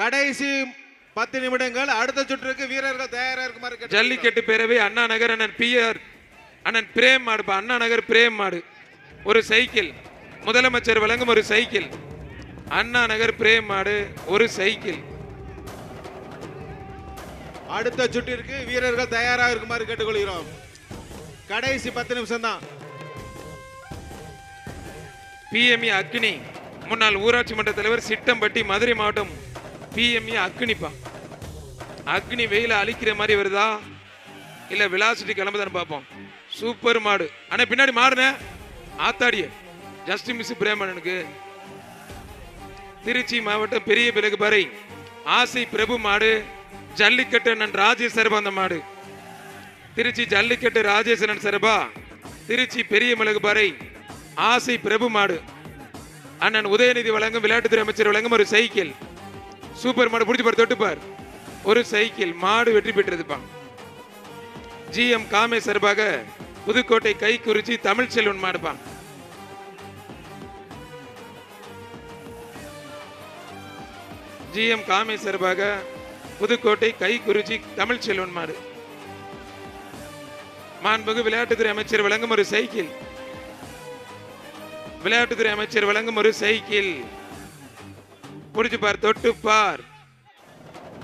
கடைசி 10 நிமிடங்கள். அடுத்த சுற்றுக்கு வீரர்கள் தயாரா இருக்குமாறு. ஜல்லிக்கட்டு பேரவை அண்ணா நகர் அண்ணன் பிஆர் அண்ணன் பிரேம் மாடு. அண்ணா நகர் பிரேம் மாடு ஒரு சைக்கிள். முதலமைச்சர் வழங்கும் ஒரு சைக்கிள். அண்ணா நகர் பிரேம் மாடு ஒரு சைக்கிள். அடுத்த சுற்றிற்கு வீரர்கள் தயாராக இருக்குமாறு கேட்டுக்கொள்கிறோம். கடைசி 10 நிமிஷம் தான். பிஎம்இ அக்னி முன்னாள் ஊராட்சி மன்ற தலைவர் சிட்டம்பட்டி மதுரை மாவட்டம். பிஎம்இ அக்னிப்பா. அக்னி வெயில அழிக்கிற மாதிரி வருதா இல்ல விலாசிட்டி கிளம்புதான்னு பார்ப்போம். சூப்பர் மாடு. ஆனா பின்னாடி மாடுன ஆத்தாடிய ஜஸ்ட் மிஸ் பிரேமனுக்கு. திருச்சி மாவட்டம் பெரிய பிறகு பறை ஆசை பிரபு மாடு. ஜல்லிக்கட்டு அண்ணன் ராஜேஷ் சரபா அந்த மாடு. திருச்சி ஜல்லிக்கட்டு ராஜேஸ்வரன் சரபா. திருச்சி பெரிய மிளகு பறை ஆசை பிரபு மாடு. அண்ணன் உதயநிதி வழங்கும் விளையாட்டுத்துறை அமைச்சர் வழங்கும் ஒரு சைக்கிள். சூப்பர் மாடு. பிடிச்சி பார், தொட்டுப்பார். ஒரு சைக்கிள். மாடு வெற்றி பெற்றதுப்பா. ஜிஎம் காமே சார்பாக புதுக்கோட்டை கைக்குறிச்சி தமிழ் செல்வன் மாடுப்பா. ஜிஎம் காமே சார்பாக புதுக்கோட்டை கைக்குறிச்சி தமிழ் செல்வன் மாடு. மாண்புமிகு விளையாட்டுத்துறை அமைச்சர் வழங்கும் ஒரு சைக்கிள். விளையாட்டுத்துறை அமைச்சர் வழங்கும் ஒரு சைக்கிள். பிடிச்சு பார், தொட்டு பார்.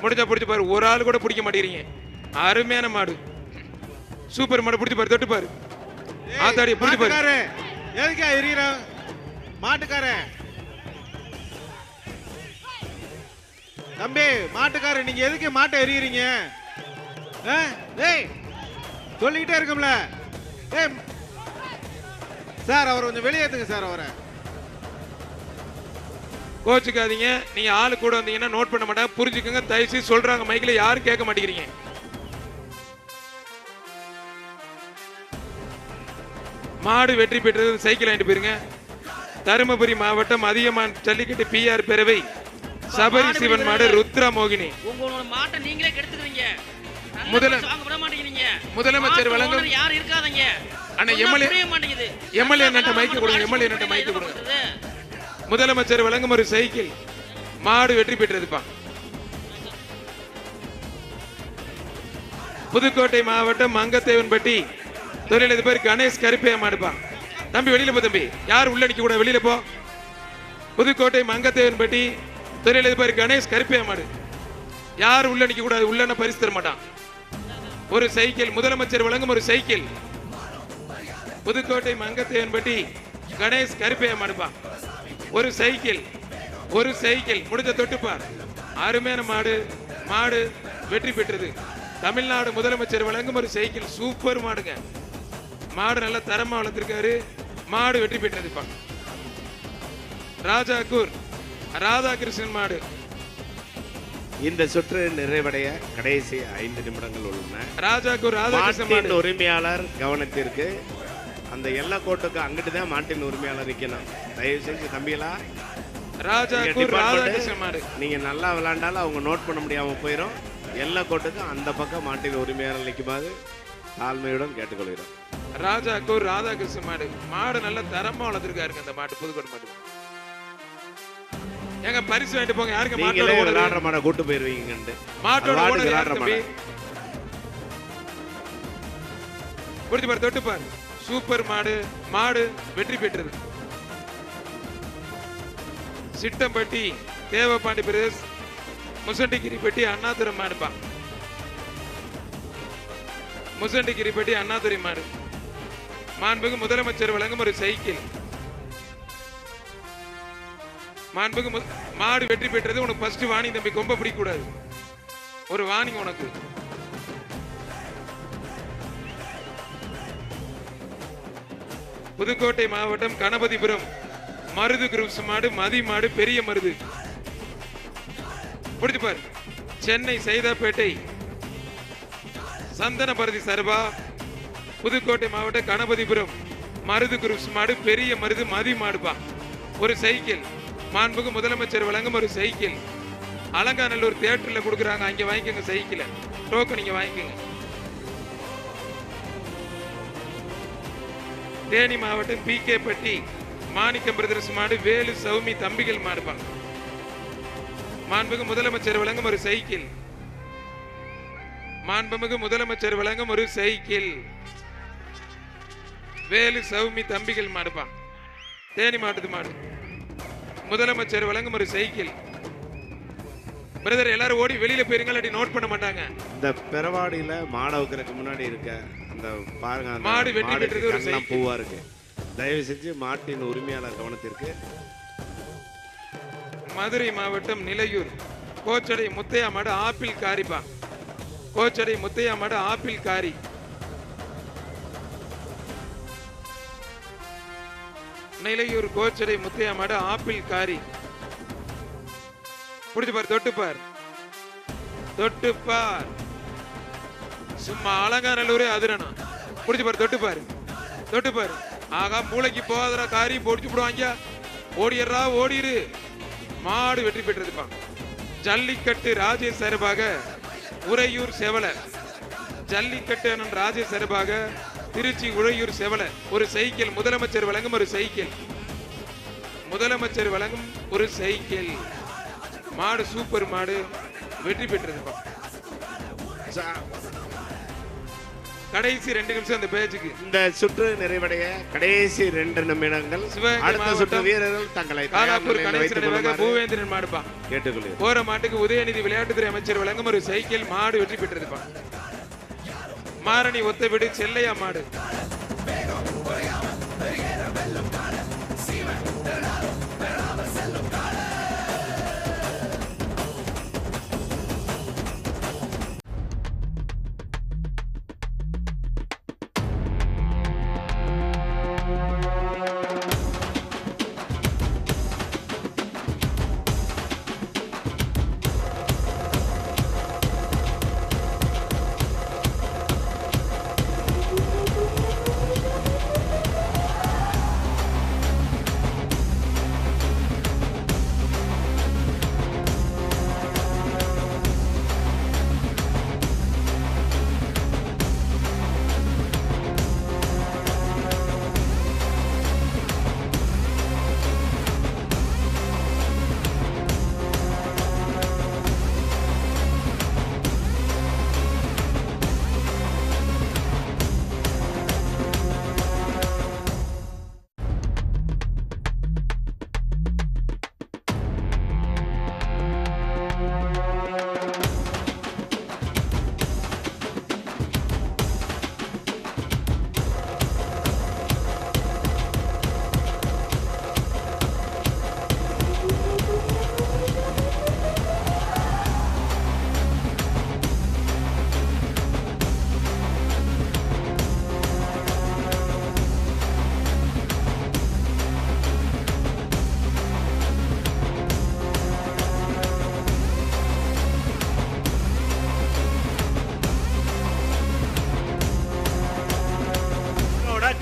முடிஞ்சா பிடிச்சு பாரு. ஒரு ஆள் கூட பிடிக்க மாட்டேங்கிறீங்க. அருமையான மாடு. சூப்பர் மாடு. பிடிச்சு பாரு, தொட்டு பாரு. ஆத்தாடி பிடிச்சு பாரு. எதுக்கா எரியற மாட்டுக்காரே? தம்பி மாட்டுக்காரே, நீங்க எதுக்கு மாட்டை எரியறீங்க? சொல்லிக்கிட்டே இருக்கும்ல. சார் அவரை கொஞ்சம் வெளியேத்துங்க சார். அவரை கோச்சுக்காதீங்க. நீங்க ஆளு கூட வந்தீங்கன்னா நோட் பண்ண மாட்டாங்க. புரிஞ்சுக்கோங்க. தயவுசெய்து சொல்றாங்க மைக்கில் யாரும் கேட்க மாட்டேங்கிறீங்க. மாடு வெற்றி பெற்றது. சைக்கிள் வாங்கிட்டு போயிருங்க. தருமபுரி மாவட்டம் அதிகமான் ஜல்லிக்கட்டு பிஆர் பேரவை சபரி சிவன் மாடு ருத்ரா மோகினி. உங்களோட மாட்டை நீங்களே கெடுத்துக்கிறீங்க. முதலமைச்சர் வழங்கும் யார் இருக்காதீங்க. அண்ணா எம்எல்ஏ நட்ட மைக்கு கொடுங்க. எம்எல்ஏ நட்ட மைக்கு கொடுங்க. முதலமைச்சர் வழங்கும் ஒரு சைக்கிள். மாடு வெற்றி பெற்றதுப்பா. புதுக்கோட்டை மாவட்டம் மங்கத்தேவன்பட்டி தொழிலதிபர் கணேஷ் கருப்பையா மாடுப்பா. தம்பி வெளியில போ தம்பி. யார் உள்ள நிக்க கூட வெளியில போ. புதுக்கோட்டை மங்கத்தேவன்பட்டி தொழிலதிபர் கணேஷ் கருப்பையா மாடு. யார் உள்ள நிக்க கூடாது. உள்ள பரிசு தர மாட்டான். ஒரு சைக்கிள். முதலமைச்சர் வழங்கும் ஒரு சைக்கிள். புதுக்கோட்டை மங்கத்தேவன்பட்டி கணேஷ் கருப்பையா மாடுப்பா. ஒரு சைக்கிள். ஒரு சைக்கிள். முடிஞ்ச தொட்டுப்பார். அருமையான மாடு. மாடு வெற்றி பெற்றது. தமிழ்நாடு முதலமைச்சர் வழங்கும் ஒரு சைக்கிள். சூப்பர் மாடுங்க. மாடு நல்ல தரமா வளர்த்திருக்காரு. மாடு வெற்றி பெற்றதுப்பா. ராஜாக்கூர் ராதாகிருஷ்ணன் மாடு. இந்த சுற்று நிறைவடைய கடைசி 5 நிமிடங்கள் உள்ளன. ராஜாக்கூர் ராதாகிருஷ்ணன் மாடு. உரிமையாளர் கவனத்திற்கு. அந்த எல்லா கோட்டுக்கு அங்கிட்டு தான் மாட்டின் உரிமையாளர் நிற்கணும். தயவு செஞ்சு தம்பிகளா, ராஜாக்கூர் ராதாகிருஷ்ணன் மாடு. நீங்க நல்லா விளையாண்டாலும் அவங்க நோட் பண்ண முடியாம போயிடும். எல்லா கோட்டுக்கும் அந்த பக்கம் மாட்டின் உரிமையாளர் நிற்குமாறு தாழ்மையுடன் கேட்டுக்கொள்கிறோம். ராஜாக்கூர் ராதாகிருஷ்ணன் மாடு. மாடு நல்ல தரமா வளர்த்திருக்காருங்க அந்த மாட்டு. புதுக்கோட்டை மாடு. எங்க பரிசு வாங்கிட்டு போங்க. யாருக்கு மாட்டோட விளையாடுற மாடை கூட்டு போயிருவீங்க. மாட்டோட விளையாடுற மாடு. புரிஞ்சு பாரு, தொட்டு பாரு. சூப்பர் மாடு. மாடு வெற்றி பெற்றது. சிட்டம்பட்டி தேவபாண்டி பிரதேஷ் முசண்டிகிரிப்பட்டி அண்ணாதுரை மாடுப்பா. முசண்டிகிரிப்பட்டி அண்ணாதுரை மாடு. மாண்புமிகு முதலமைச்சர் வழங்கும் ஒரு சைக்கிள். மாண்புமிகு மாடு வெற்றி பெற்றது. உனக்கு ஃபர்ஸ்ட் வார்னிங் தம்பி. கொம்ப பிடிக்க கூடாது. ஒரு வார்னிங் உனக்கு. புதுக்கோட்டை மாவட்டம் கணபதிபுரம் மருது குரூப்ஸ் மாடு. மதி மாடு பெரிய மருது. பிடிச்சு பாரு. சென்னை சைதாப்பேட்டை சந்தன பரதி சர்பா. புதுக்கோட்டை மாவட்டம் கணபதிபுரம் மருது குரூப்ஸ் மாடு பெரிய மருது மதி மாடுப்பா. ஒரு சைக்கிள். மாண்புமிகு முதலமைச்சர் வழங்கும் ஒரு சைக்கிள். அலங்காநல்லூர் தியேட்டர்ல கொடுக்குறாங்க. அங்க வாங்கிக்கோங்க சைக்கிளை. டோக்கன் நீங்க வாங்கிக்கோங்க. தேனி மாவட்டம் பிகே பட்டி மாணிக்கம் பிரதர்ஸ் மாடு வேலு சௌமி தம்பிகள் மாடுப்பாங்க. மாண்புமிகு முதலமைச்சர் வழங்கும் ஒரு சைக்கிள். மாண்புமிகு முதலமைச்சர் வழங்கும் ஒரு சைக்கிள். வேலு சௌமி தம்பிகள் மாடுப்பா, தேனி மாட்டுது மாடு. முதலமைச்சர் வழங்கும் ஒரு சைக்கிள். பிரதர் எல்லாரும் ஓடி வெளியில போயிருங்க, இல்லாட்டி நோட் பண்ண மாட்டாங்க. இந்த பெறவாடியில மாடவுக்கு முன்னாடி இருக்க அந்த பாருங்க, அந்த மாடு வெட்டி பெற்றது ஒரு கண்ணெல்லாம் சைக்கிள். பூவா இருக்கு. தயவு செஞ்சு மாட்டின் உரிமையாளர் கவனத்திற்கு. மதுரை மாவட்டம் நிலையூர் கோச்சடை முத்தையா மாடு ஆப்பிள் காரிப்பா. கோச்சடை முத்தையா மாடு ஆப்பிள் காரி. நிலையூர் கோச்சடை முத்தையா மாடு ஆப்பிள் காரி. புடிச்சு பார், தொட்டுப்பார், தொட்டுப்பார். சும்மா அலங்காநல்லூரே அதிரணும். புடிச்சு பார், தொட்டுப்பார், தொட்டுப்பார். ஆகா மூளைக்கு போகாதரா, காரி பொடிச்சு விடுவாங்க. ஓடிடுறா, ஓடிரு. மாடு வெற்றி பெற்றதுப்பா. ஜல்லிக்கட்டு ராஜேஷ் சார்பாக உறையூர் செவலை. ஜல்லிக்கட்டு அண்ணன் ராஜேஷ் சார்பாக திருச்சி உறையூர் செவலை ஒரு சைக்கிள். முதலமைச்சர் வழங்கும் ஒரு சைக்கிள். முதலமைச்சர் வழங்கும் ஒரு சைக்கிள். மாடு சூப்பர் மாடு வெற்றி பெற்றதுப்பா. கடைசி 2 நிமிஷம் அந்த பேஜுக்கு. இந்த சுற்று நிறைவடைய கடைசி 2 நிமிடங்கள். சிவகங்கை அடுத்த சுற்று மாவட்டம் வீரர்கள் தங்களை காலாப்பூர் கணேசன் நினைவாக பூவேந்திரன் மாடுப்பா. கேட்டுக்கொள்கிறேன். போற மாட்டுக்கு உதயநிதி விளையாட்டுத்துறை அமைச்சர் வழங்கும் ஒரு சைக்கிள். மாடு வெற்றி பெற்றதுப்பா. மாரணி ஒத்த வீடு செல்லையா மாடு.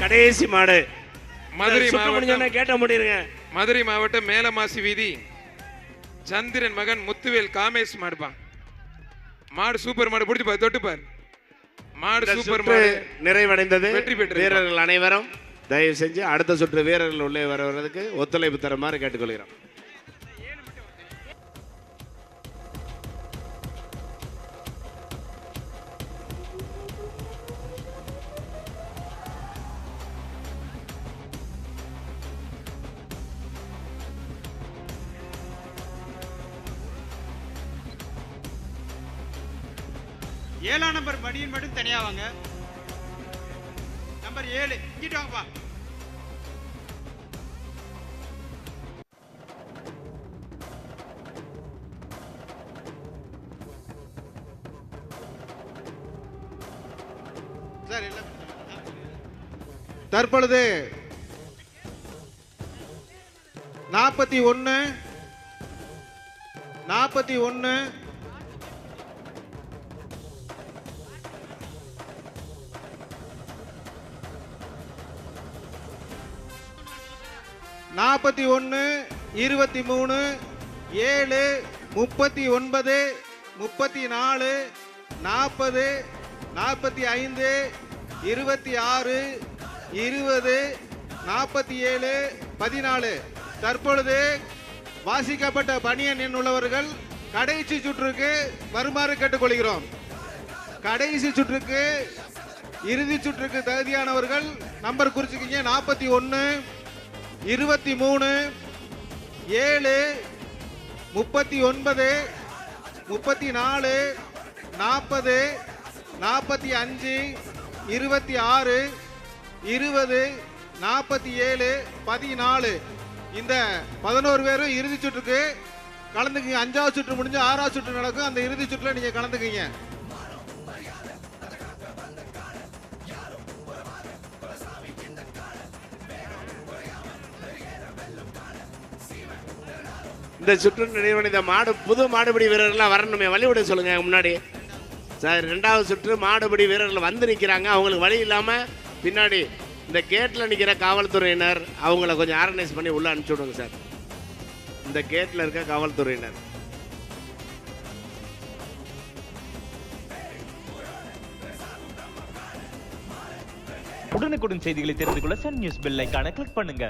கடைசி மாடு மதுரை சுற்று மாவட்டம் முடிஞ்சோடனே கேட்ட முடியுங்க. மதுரை மாவட்டம் மேலமாசி வீதி சந்திரன் மகன் முத்துவேல் காமேஷ் மாடுப்பா. மாடு சூப்பர் மாடு. பிடிச்சு பாரு, தொட்டு பாரு. மாடு இந்த சூப்பர் சுற்று மாடு நிறைவடைந்தது. வெற்றி பெற்றது. வீரர்கள் அனைவரும் தயவு செஞ்சு அடுத்த சுற்று வீரர்கள் உள்ளே வருவதற்கு ஒத்துழைப்பு தருமாறு கேட்டுக்கொள்கிறோம். ஏழாம் நம்பர் மடியின் மட்டும் தனியா வாங்க. நம்பர் 7 இங்கிட்டு வாங்கப்பா. சார் தற்பொழுது 41 23 7 39 34 40 45 26 20 47 14 தற்பொழுது வாசிக்கப்பட்ட பணியன் எண் உள்ளவர்கள் கடைசி சுற்றுக்கு வருமாறு கேட்டுக்கொள்கிறோம். கடைசி சுற்றுக்கு இறுதி சுற்றுக்கு தகுதியானவர்கள் நம்பர் குறிச்சுக்கிங்க. 41, 23, 7, 39, 34, 40, 45, 26, 20, 47, 14 இந்த 11 பேரும் இறுதி சுற்றுக்கு கலந்துக்குங்க. 5வது சுற்று முடிஞ்சு 6வது சுற்று நடக்கும். அந்த இறுதி சுற்றுல நீங்க கலந்துக்குங்க. இந்த சுற்று நிறைவடைந்த புது மாடுபிடி வீரர்கள்லாம் வரணுமே, வழிவிட சொல்லுங்க முன்னாடி. சார் 2வது சுற்று மாடுபிடி வீரர்கள் வந்து நிற்கிறாங்க. அவங்களுக்கு வழி இல்லாமல் பின்னாடி இந்த கேட்டில் நிற்கிற காவல்துறையினர் அவங்கள கொஞ்சம் ஆர்கனைஸ் பண்ணி உள்ளே அனுப்பிச்சி விடுங்க சார். இந்த கேட்டில் இருக்க காவல்துறையினர். உடனுக்குடன் செய்திகளை தெரிந்து கொள்ள சன் நியூஸ் பெல் ஐகானை கிளிக் பண்ணுங்க.